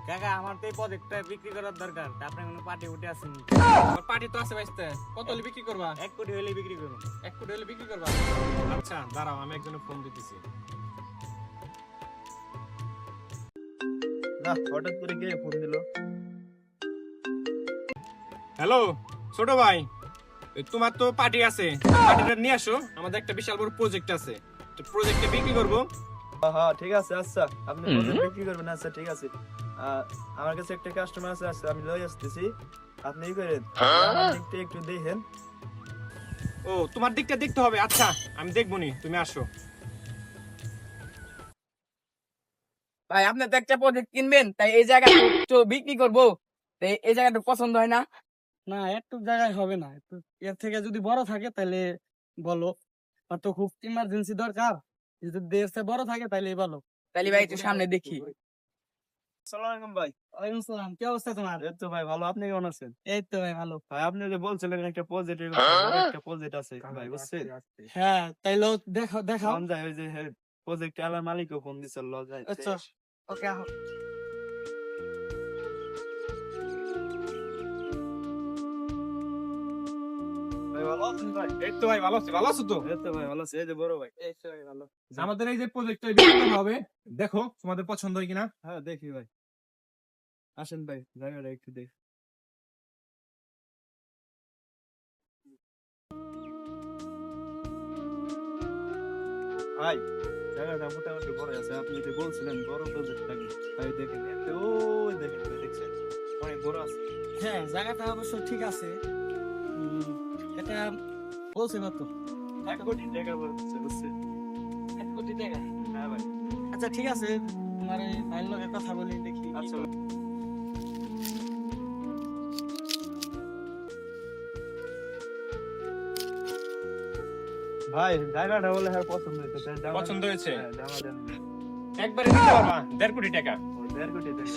কাকা আমার তো এই প্রজেক্টটা বিক্রি করার দরকার, তা আপনার কোনো পার্টি উঠে আসেন? আমার পার্টি তো আছে ভাইস্তে, কত হলে বিক্রি করবা? 1 কোটি হলে বিক্রি করুন। 1 কোটি হলে বিক্রি করবা? আচ্ছা দাঁড়াও, আমি একজনের ফোন দিতেছি। না, হঠাৎ করে কে ফোন দিল? হ্যালো ছোট ভাই, তোমার তো পার্টি আছে, পার্টিটা নিয়ে আসো। আমাদের একটা বিশাল বড় প্রজেক্ট আছে, তো প্রজেক্টে বিক্রি করব। হ্যাঁ ঠিক আছে, আচ্ছা আপনি প্রজেক্ট বিক্রি করবেন? আচ্ছা ঠিক আছে। আমার কাছে একটা কাস্টমার আছে, আচ্ছা আমি লই আসতেছি। আপনি ই করেন, আমার দিকটা একটু দেখেন। ও তোমার দিকটা দেখতে হবে, আচ্ছা আমি দেখবো নি, তুমি আসো। ভাই আপনি তো একটা প্রজেক্ট কিনবেন, তাই এই জায়গা তো বিক্রি করবো, তাই এই জায়গাটা পছন্দ হয় না? না, একটু জায়গায় হবে না, একটু এর থেকে যদি বড় থাকে তাহলে বলো। আর তো খুব ইমার্জেন্সি দরকার, যদি এর চেয়ে বড় থাকে তাহলে বলো। তাহলে ভাই একটু সামনে দেখি। আসসালামু আলাইকুম ভাই। ওয়ালাইকুম সালাম, কি অবস্থা তোমার? এই তো ভাই ভালো, আপনি কেমন আছেন? এই তো ভাই ভালো। ভাই আপনি যে বলছিলেন একটা প্রজেক্ট, একটা প্রজেক্ট আছে ভাই, বুঝছেন? হ্যাঁ, তাইলে দেখো দেখাও। কোন যায় ওই যে প্রজেক্ট আলার মালিকও ফোন দিছিল, ল যায়। আচ্ছা, ওকে আহ। ভাই ভালো আছেন ভাই? এই তো ভাই ভালো আছি, ভালো আছো তো? এই তো ভাই ভালো আছে, এই যে বড় ভাই। এই তো ভাই ভালো। আমাদের এই যে প্রজেক্টটা বিক্রি করতে হবে, দেখো তোমাদের পছন্দ হয় কিনা। হ্যাঁ দেখি ভাই, আসেন ভাই জায়গাটা একটু দেখ। ভাই জায়গাটা মোটামুটি বড় আছে, আপনি যে বলছিলেন বড় প্রজেক্ট থাকবে, ভাই দেখেন এতে ওই দেখেন ভাই, দেখছেন অনেক বড় আছে। হ্যাঁ, জায়গাটা অবশ্য ঠিক আছে। এটা বলছে কত? 1 কোটি টাকা বলছে, বুঝছেন? 1 কোটি টাকা? হ্যাঁ ভাই। আচ্ছা ঠিক আছে, তোমার এই ভাইয়ের লগে কথা বলি দেখি। আচ্ছা ভাই জায়গাটা বলে হ্যাঁ পছন্দ হয়েছে, তাই দাম পছন্দ হয়েছে? হ্যাঁ দাম দেন। একবারে দিতে পারবা 1.5 কোটি টাকা। 1.5 কোটি টাকা,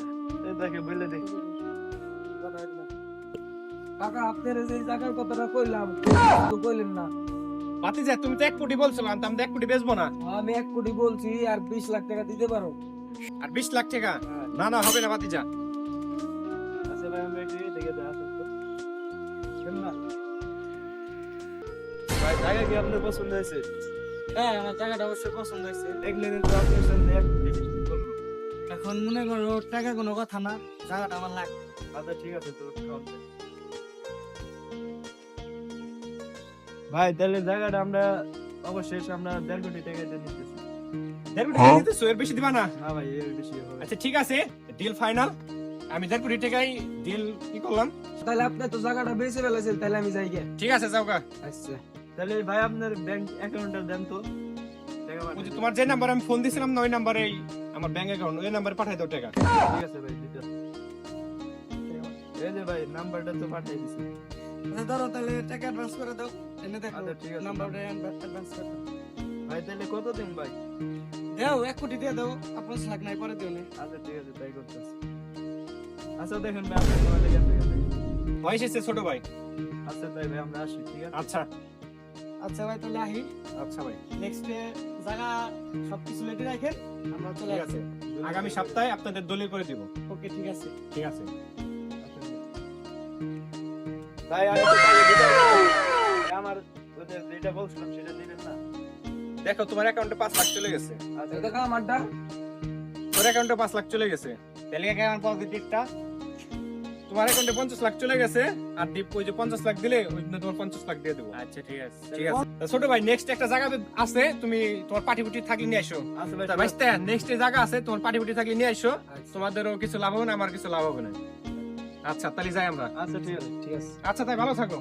এই দেখে বলে দেখি। কাকা আপনার এই যে জায়গার কথাটা কইলাম, তো কইলেন না। ভাতিজা তুমি তো 1 কোটি বলছিলাম, তো আমরা 1 কোটি বেচবো না। আমি 1 কোটি বলছি, আর 20 লাখ টাকা দিতে পারো? আর 20 লাখ টাকা? না না, হবে না ভাতিজা। আচ্ছা ভাই আমরা একটু দেখে দেখ আসেন তো। কেমন না? ভাই জায়গা কি আপনার পছন্দ হয়েছে? হ্যাঁ, আমার জায়গাটা অবশ্যই পছন্দ হয়েছে। দেখলেন তো আপনার সামনে 1 কোটি বলবো। এখন মনে করো টাকা কোনো কথা না, জায়গাটা আমার লাগবে। আচ্ছা ঠিক আছে তো। ভাই তাহলে জায়গাটা আমরা অবশ্যই আমরা 1.5 কোটি টাকা দিয়ে নিতেছি। 1.5 কোটি টাকা দিতেছো, এর বেশি দিবা না? না ভাই এর বেশি হবে। আচ্ছা ঠিক আছে, ডিল ফাইনাল। আমি 1.5 কোটি টাকায় ডিল কি করলাম। তাহলে আপনি তো জায়গাটা বেঁচে ফেলেছেন, তাহলে আমি যাই গে। ঠিক আছে যাও গা। আচ্ছা তাহলে ভাই আপনার ব্যাংক অ্যাকাউন্টটা দেন তো, টাকা ওই যে পাঠাই তোমার যে নাম্বার আমি ফোন দিছিলাম না, ওই নাম্বারেই আমার ব্যাংক অ্যাকাউন্ট, ওই নাম্বারে পাঠাই দাও টাকা। দিই। ঠিক আছে ভাই দিতে। এই যে ভাই নাম্বারটা তো পাঠিয়ে দিছি। আচ্ছা ধরো, তাহলে টাকা অ্যাডভান্স করে দাও। এনে দেখো আচ্ছা, ঠিক আছে। নাম্বারটা অ্যাডভান্স করে দাও। ভাই তাহলে কত দিন ভাই? দাও 1 কোটি দিয়ে দাও, আপনার লাখ নাই পরে দিও না। আচ্ছা ঠিক আছে তাই করতেছি। আচ্ছা দেখেন ভাই আপনার সময় লেগে আছে। ভয় এসেছে ছোট ভাই। আচ্ছা তাই ভাই আমরা আসি, ঠিক আছে? আচ্ছা আচ্ছা ভাই, তাহলে আহি। আচ্ছা ভাই, নেক্সট জায়গা সবকিছু রেডি রাখেন, আমরা চলে ঠিক আসি। আছে। আগামী সপ্তাহে আপনাদের দলিল করে দিব। ওকে ঠিক আছে। ঠিক আছে। ভাই আমি তো তাহলে দিতে পারবো। আমার ওদের যেটা বলছিলাম সেটা দিবেন না? দেখো তোমার অ্যাকাউন্টে 5 লাখ চলে গেছে। আচ্ছা দেখো আমারটা। তোর অ্যাকাউন্টে 5 লাখ চলে গেছে। তাহলে কেমন পজিটিভটা? তোমার অ্যাকাউন্টে 50 লাখ চলে গেছে, আর ডিপ ওই যে 50 লাখ দিলে ওই জন্য তোমার 50 লাখ দিয়ে দেবো। আচ্ছা ঠিক আছে। ঠিক আছে। তা ছোট ভাই নেক্সট একটা জায়গা আছে, তুমি তোমার পার্টি পুটি থাকলে নিয়ে আসো। আচ্ছা ভাই ভাইস্তে নেক্সট জায়গা আছে, তোমার পার্টি পুটি থাকলে নিয়ে আসো। তোমাদেরও কিছু লাভ হবে না, আমার কিছু লাভ হবে না। আচ্ছা তাহলে যাই আমরা। আচ্ছা ঠিক আছে। ঠিক আছে। আচ্ছা তাই ভালো থাকো।